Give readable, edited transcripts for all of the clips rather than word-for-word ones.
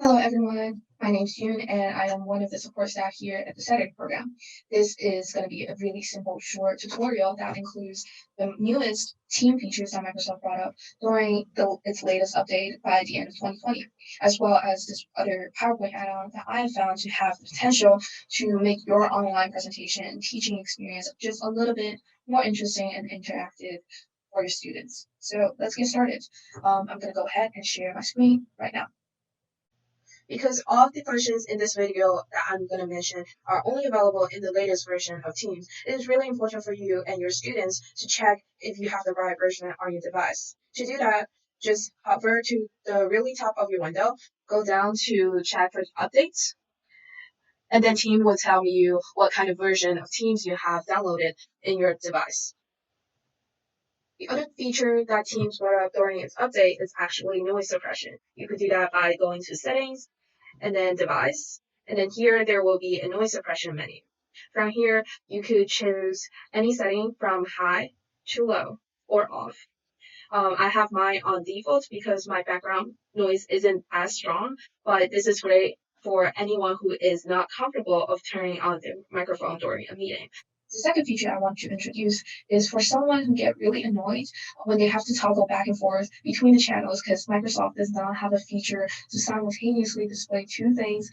Hello, everyone. My name's Yoon, and I am one of the support staff here at the SETIC program. This is going to be a really simple, short tutorial that includes the newest team features that Microsoft brought up during its latest update by the end of 2020, as well as this other PowerPoint add-on that I have found to have the potential to make your online presentation and teaching experience just a little bit more interesting and interactive for your students. So let's get started. I'm going to go ahead and share my screen right now. Because all of the functions in this video that I'm going to mention are only available in the latest version of Teams, it is really important for you and your students to check if you have the right version on your device. To do that, just hover to the really top of your window, go down to check for updates, and then Team will tell you what kind of version of Teams you have downloaded in your device. The other feature that Teams brought up during its update is actually noise suppression. You could do that by going to Settings, and then Device, and then here there will be a noise suppression menu. From here, you could choose any setting from high to low or off. I have mine on default because my background noise isn't as strong, but this is great for anyone who is not comfortable of turning on their microphone during a meeting. The second feature I want to introduce is for someone who get really annoyed when they have to toggle back and forth between the channels because Microsoft does not have a feature to simultaneously display two things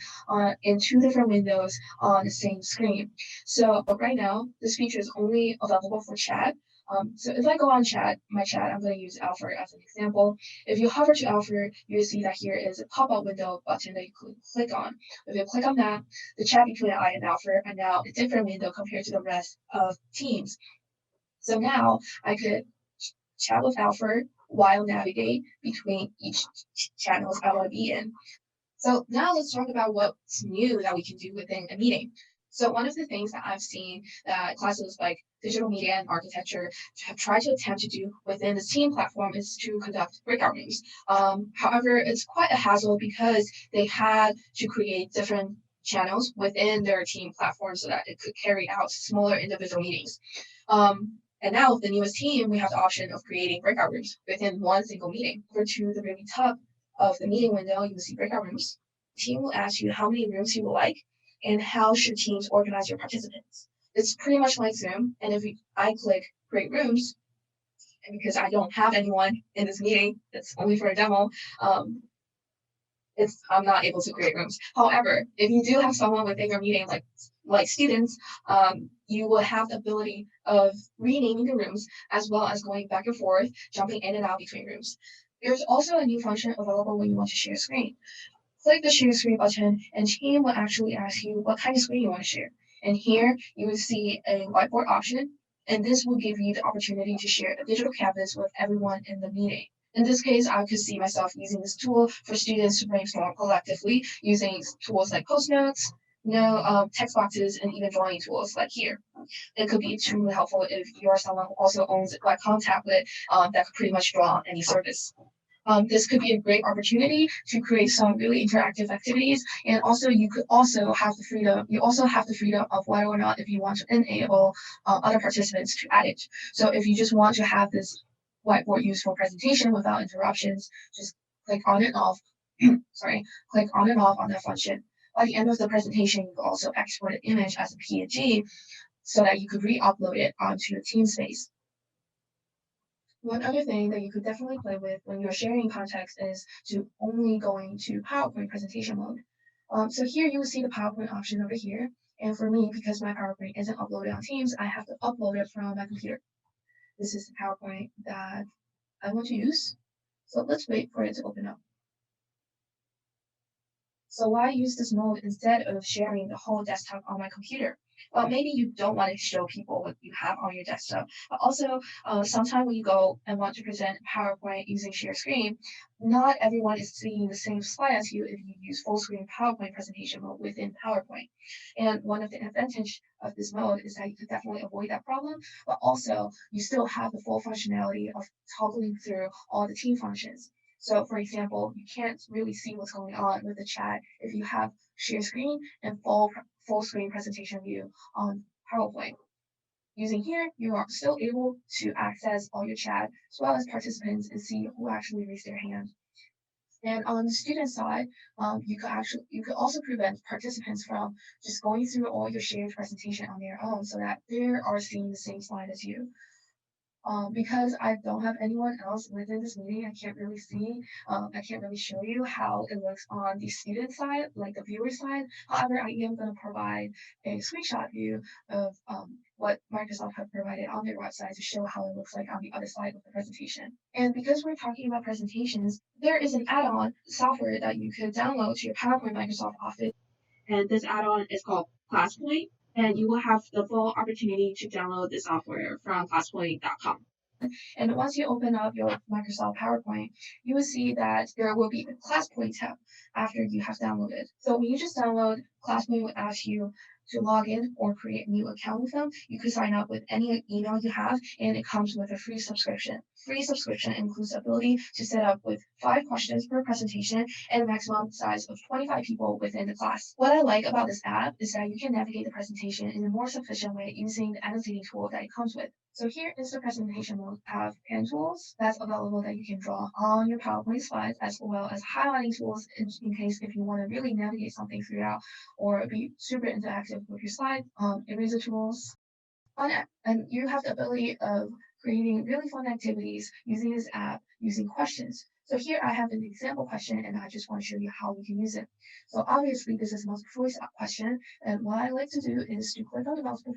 in two different windows on the same screen. So right now, this feature is only available for chat. So if I go on chat, my chat, I'm going to use Alfred as an example. If you hover to Alfred, you'll see that here is a pop-up window button that you could click on. If you click on that, the chat between I and Alfred are now a different window compared to the rest of Teams. So now I could chat with Alfred while navigate between each channels I want to be in. So now let's talk about what's new that we can do within a meeting. So one of the things that I've seen that classes like digital media and architecture have tried to attempt to do within the team platform is to conduct breakout rooms. However, it's quite a hassle because they had to create different channels within their team platform so that it could carry out smaller individual meetings. And now with the newest team, we have the option of creating breakout rooms within one single meeting. Over to the really top of the meeting window, you will see breakout rooms. The team will ask you how many rooms you would like and how should teams organize your participants. It's pretty much like Zoom. And if I click create rooms, and because I don't have anyone in this meeting, it's only for a demo, um, I'm not able to create rooms. However, if you do have someone within your meeting, like students, you will have the ability of renaming the rooms as well as going back and forth, jumping in and out between rooms. There's also a new function available when you want to share screen. Click the share screen button and Team will actually ask you what kind of screen you want to share. And here you will see a whiteboard option, and this will give you the opportunity to share a digital canvas with everyone in the meeting. In this case, I could see myself using this tool for students to brainstorm collectively using tools like post notes, text boxes, and even drawing tools like here. It could be extremely helpful if you are someone who also owns a Wacom tablet that could pretty much draw on any surface. This could be a great opportunity to create some really interactive activities. And also you could also have the freedom, you also have the freedom of whether or not if you want to enable other participants to add it. So if you just want to have this whiteboard used for presentation without interruptions, just click on and off, click on and off on that function. By the end of the presentation, you can also export an image as a PNG so that you could re-upload it onto your team space. One other thing that you could definitely play with when you're sharing context is to only going to PowerPoint presentation mode. So here you will see the PowerPoint option over here. And for me, because my PowerPoint isn't uploaded on Teams, I have to upload it from my computer. This is the PowerPoint that I want to use. So let's wait for it to open up. So why use this mode instead of sharing the whole desktop on my computer? Well, maybe you don't want to show people what you have on your desktop, but also sometimes when you go and want to present PowerPoint using share screen, not everyone is seeing the same slide as you if you use full screen PowerPoint presentation mode within PowerPoint. And one of the advantage of this mode is that you could definitely avoid that problem, but also you still have the full functionality of toggling through all the team functions. So for example, you can't really see what's going on with the chat if you have share screen and full screen presentation view on PowerPoint. Using here, you are still able to access all your chat as well as participants and see who actually raised their hand. And on the student side, you could also prevent participants from just going through all your shared presentation on their own so that they are seeing the same slide as you. Because I don't have anyone else within this meeting, I can't really show you how it looks on the student side, like the viewer side. However, I am going to provide a screenshot view of what Microsoft have provided on their website to show how it looks like on the other side of the presentation. And because we're talking about presentations, there is an add-on software that you could download to your PowerPoint Microsoft Office. And this add-on is called Classpoint, and you will have the full opportunity to download the software from classpoint.com. And once you open up your Microsoft PowerPoint, you will see that there will be a Classpoint tab after you have downloaded. So when you just download, Classpoint will ask you to log in or create a new account with them. You could sign up with any email you have, and it comes with a free subscription. Free subscription includes the ability to set up with 5 questions per presentation and a maximum size of 25 people within the class. What I like about this app is that you can navigate the presentation in a more sufficient way using the annotating tool that it comes with. So here is the presentation mode. Have pen tools that's available that you can draw on your PowerPoint slides, as well as highlighting tools in case if you want to really navigate something throughout or be super interactive with your slide. Eraser tools, and you have the ability of creating really fun activities using this app using questions. So here I have an example question and I just want to show you how we can use it. So obviously this is a multiple choice question, and what I like to do is to click on the multiple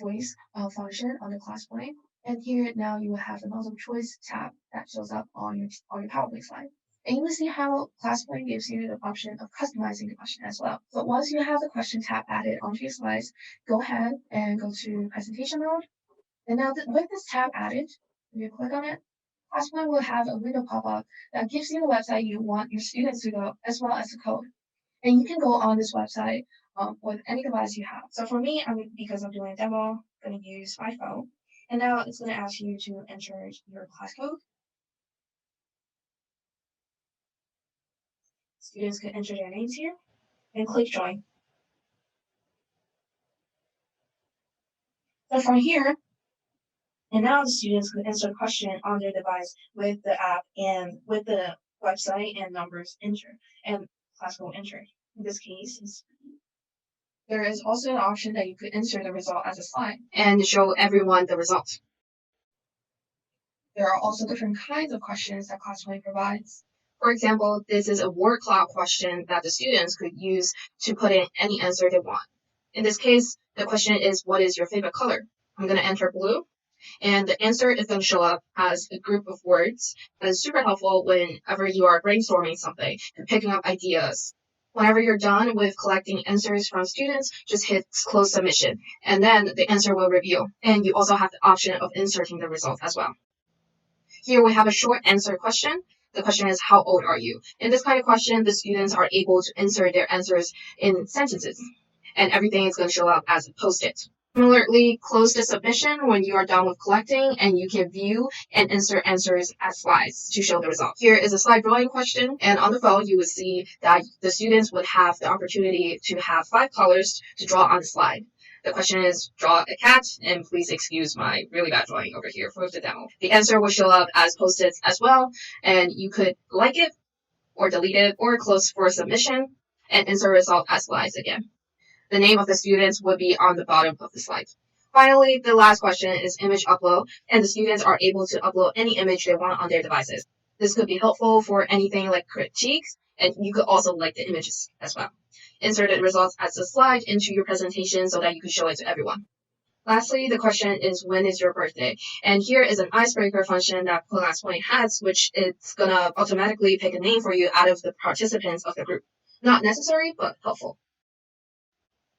choice function on the Classpoint, and here now you will have the multiple choice tab that shows up on your PowerPoint slide. And you will see how Classpoint gives you the option of customizing the question as well. So once you have the question tab added onto your slides, go ahead and go to presentation mode. And now with this tab added, if you click on it, Classpoint will have a window pop up that gives you the website you want your students to go, as well as the code. And you can go on this website with any device you have. So for me, because I'm doing a demo, I'm going to use my phone. And now it's going to ask you to enter your class code. Students can enter their names here and click join. So from here, and now the students can answer the question on their device with the app and with the website and numbers entered and class code entered. In this case, there is also an option that you could insert the result as a slide and show everyone the result. There are also different kinds of questions that Classpoint provides. For example, this is a word cloud question that the students could use to put in any answer they want. In this case, the question is, what is your favorite color? I'm going to enter blue, and the answer is going to show up as a group of words. That is super helpful whenever you are brainstorming something and picking up ideas. Whenever you're done with collecting answers from students, just hit close submission, and then the answer will reveal. And you also have the option of inserting the result as well. Here we have a short answer question. The question is, how old are you? In this kind of question, the students are able to insert their answers in sentences, and everything is going to show up as a post-it. Similarly, close the submission when you are done with collecting, and you can view and insert answers as slides to show the result. Here is a slide drawing question, and on the phone, you would see that the students would have the opportunity to have 5 colors to draw on the slide. The question is, draw a cat, and please excuse my really bad drawing over here for the demo. The answer will show up as post-its as well, and you could like it, or delete it, or close for submission, and insert result as slides again. The name of the students would be on the bottom of the slide. Finally, the last question is image upload, and the students are able to upload any image they want on their devices. This could be helpful for anything like critiques, and you could also like the images as well. Insert the results as a slide into your presentation so that you can show it to everyone. Lastly, the question is, when is your birthday? And here is an icebreaker function that Classpoint has, which it's going to automatically pick a name for you out of the participants of the group. Not necessary, but helpful.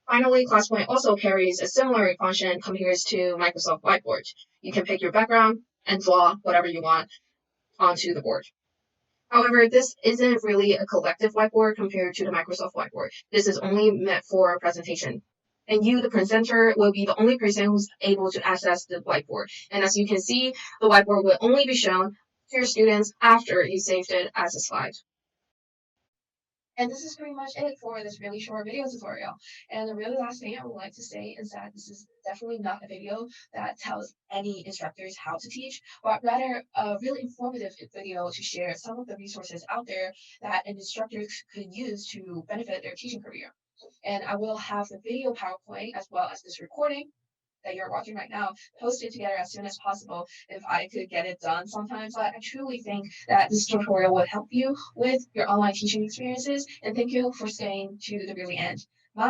Finally, Classpoint also carries a similar function compared to Microsoft Whiteboard. You can pick your background and draw whatever you want onto the board. However, this isn't really a collective whiteboard compared to the Microsoft Whiteboard. This is only meant for a presentation. And you, the presenter, will be the only person who's able to access the whiteboard. And as you can see, the whiteboard will only be shown to your students after you saved it as a slide. And this is pretty much it for this really short video tutorial. And the really last thing I would like to say is that this is definitely not a video that tells any instructors how to teach, but rather a really informative video to share some of the resources out there that an instructor could use to benefit their teaching career. And I will have the video PowerPoint as well as this recording that you're watching right now posted together as soon as possible if I could get it done sometimes. But I truly think that this tutorial would help you with your online teaching experiences. And thank you for staying to the really end.